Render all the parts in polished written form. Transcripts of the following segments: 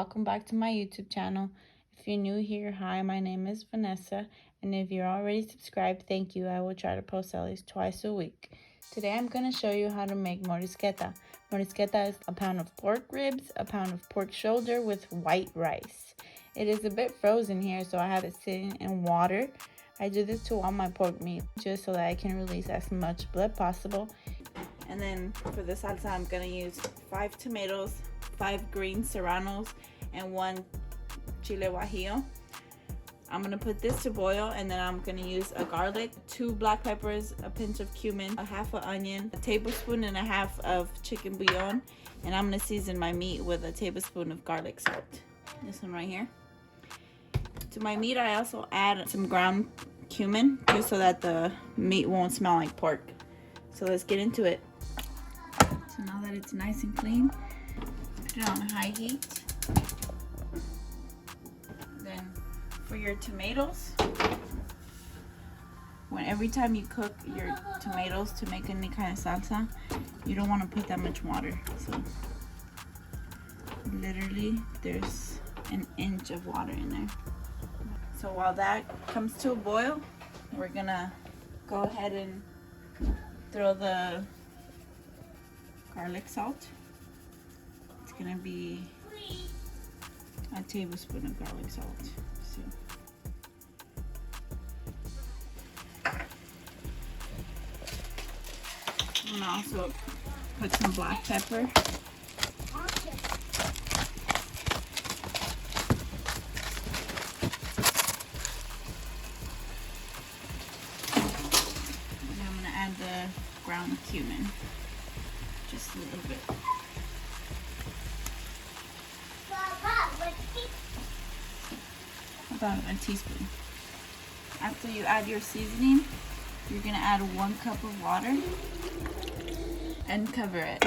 welcome back to my YouTube channel. If you're new here, hi, my name is Vanessa, and if you're already subscribed, thank you. I will try to post at least twice a week. Today I'm going to show you how to make morisqueta. Morisqueta is a pound of pork ribs, a pound of pork shoulder with white rice. It is a bit frozen here, so I have it sitting in water. I do this to all my pork meat just so that I can release as much blood possible. And then for the salsa, I'm going to use 5 tomatoes, 5 green serranos, and 1 chile guajillo. I'm going to put this to boil, and then I'm going to use a garlic, 2 black peppers, a pinch of cumin, a half an onion, a tablespoon and a half of chicken bouillon, and I'm going to season my meat with a tablespoon of garlic salt. This one right here. To my meat, I also add some ground cumin just so that the meat won't smell like pork. So let's get into it. So now that it's nice and clean, put it on high heat. Then for your tomatoes, every time you cook your tomatoes to make any kind of salsa, you don't want to put that much water. So literally there's an inch of water in there. So while that comes to a boil, we're gonna go ahead and throw the garlic salt. It's gonna be a tablespoon of garlic salt. So I'm gonna also put some black pepper. The ground cumin, just a little bit. About a teaspoon. After you add your seasoning, you're gonna add 1 cup of water and cover it.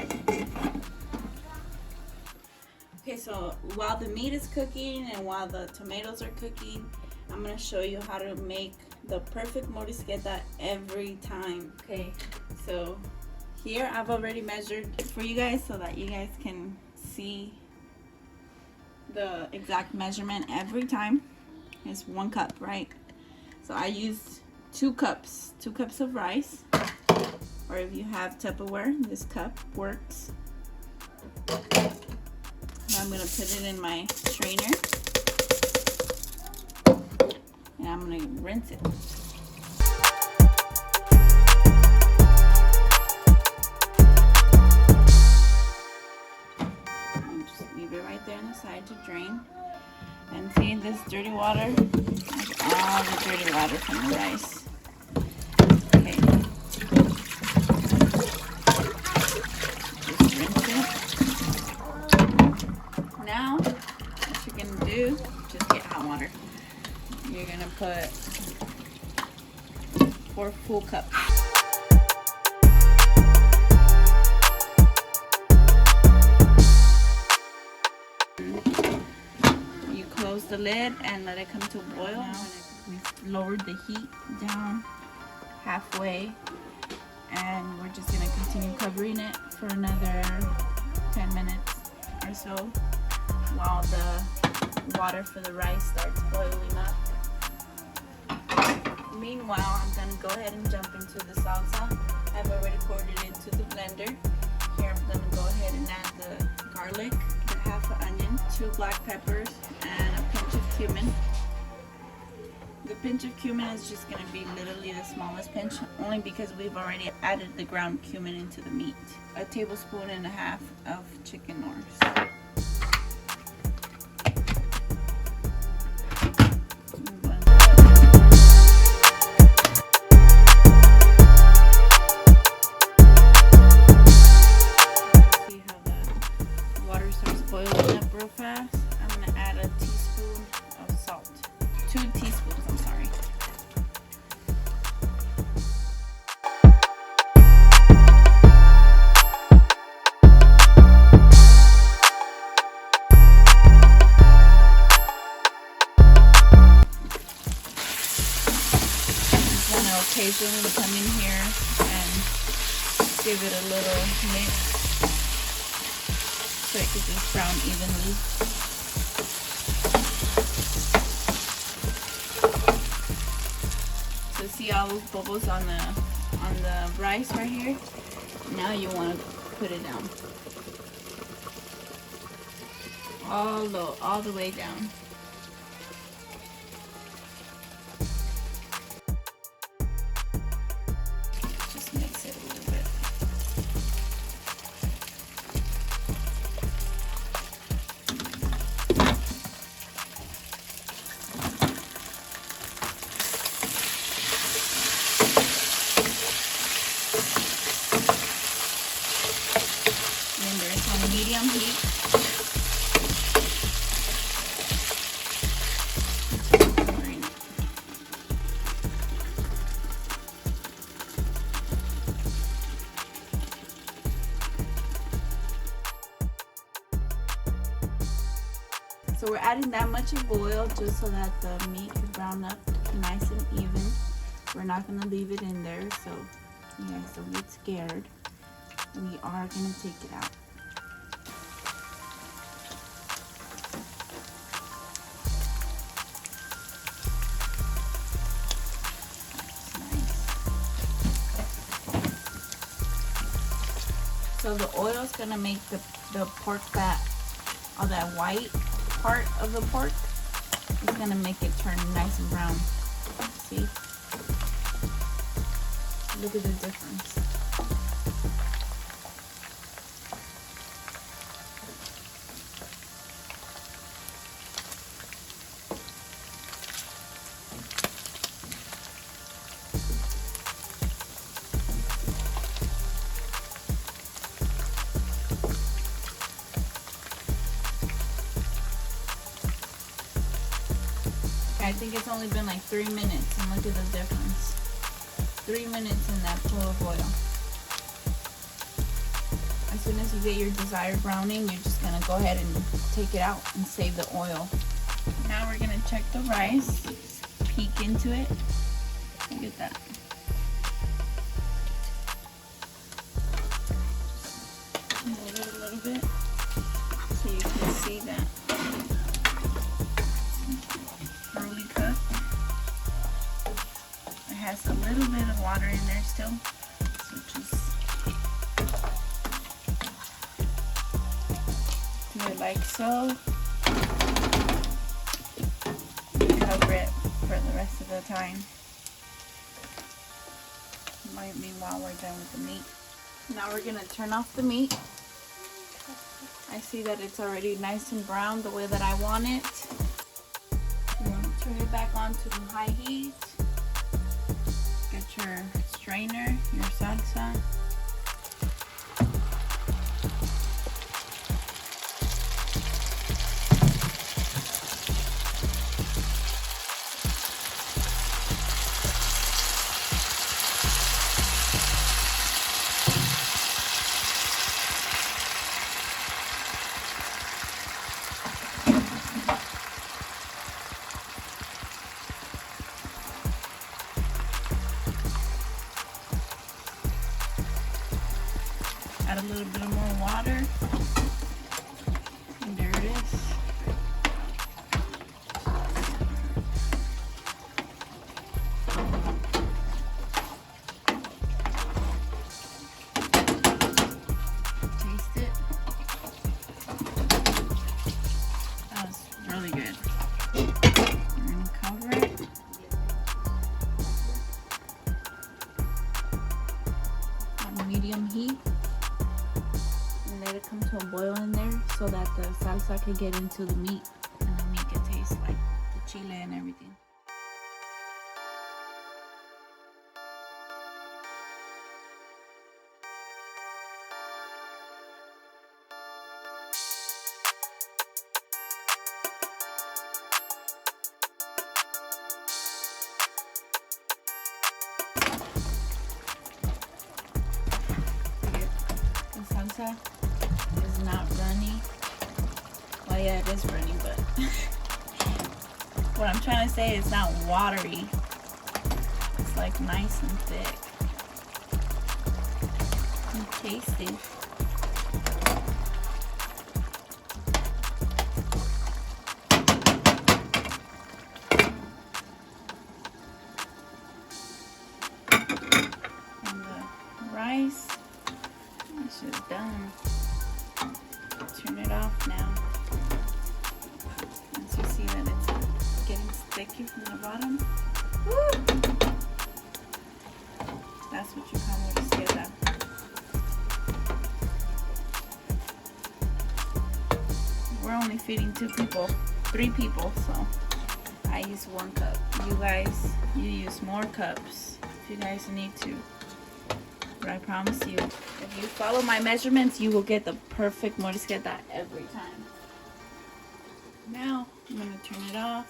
Okay, so while the meat is cooking and while the tomatoes are cooking, I'm gonna show you how to make the perfect morisqueta every time. Okay, so here I've already measured for you guys so that you guys can see the exact measurement every time. It's 1 cup, right? So I used 2 cups of rice, or if you have Tupperware, this cup works. Now I'm gonna put it in my strainer. And I'm going to rinse it. And just leave it right there on the side to drain. And see, this dirty water is all the dirty water from the rice. Okay. Just rinse it. Now, what you're going to do, just get hot water. You're gonna put 4 full cups. You close the lid and let it come to a boil. Now we've lowered the heat down halfway, and we're just gonna continue covering it for another 10 minutes or so while the water for the rice starts boiling up. Meanwhile, I'm going to go ahead and jump into the salsa. I've already poured it into the blender. Here I'm going to go ahead and add the garlic, the half an onion, 2 black peppers, and a pinch of cumin. The pinch of cumin is just going to be literally the smallest pinch, only because we've already added the ground cumin into the meat. A tablespoon and a half of chicken nors. Boiling up real fast. I'm going to add a teaspoon of salt. 2 teaspoons, I'm sorry. Just want to occasionally come in here and give it a little mix so it can just brown evenly. So see all those bubbles on the rice right here? Now you want to put it down. All the way down. Just mix it a little bit. Remember, it's on medium heat. So we're adding that much of oil just so that the meat can brown up nice and even. We're not going to leave it in there, so you guys don't get scared. We are going to take it out. So the oil is going to make the pork fat, all that white part of the pork, is going to make it turn nice and brown. See? Look at the difference. I think it's only been like 3 minutes, and look at the difference. 3 minutes in that pool of oil. As soon as you get your desired browning, you're just gonna go ahead and take it out and save the oil. Now we're gonna check the rice, peek into it. Look at that. Move it a little bit so you can see that. Has a little bit of water in there still, so just do it like so. Cover it for the rest of the time. Might be while we're done with the meat. Now we're gonna turn off the meat. I see that it's already nice and brown the way that I want it. You want to turn it back on to high heat. Get your strainer, your salsa. Add a little bit of more water. And there it is. Taste it. That was really good. I'm gonna cover it. On medium heat. Let it come to a boil in there so that the salsa can get into the meat and the meat can taste like the chile and everything. The salsa is not runny. Well, yeah, it is runny, but what I'm trying to say is not watery. It's like nice and thick and tasty. guys. This is done. Turn it off now. Once you see that it's getting sticky from the bottom. Woo! That's what you call morisqueta. We're only feeding 3 people, so I use 1 cup. You guys, you use more cups if you guys need to. But I promise you, if you follow my measurements, you will get the perfect morisqueta every time. Now, I'm gonna turn it off,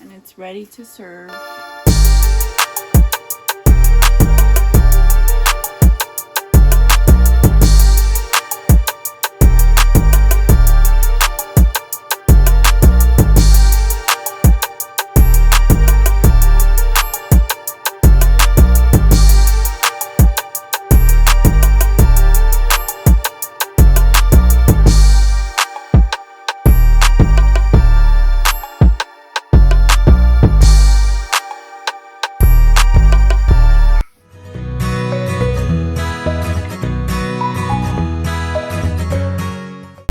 and it's ready to serve.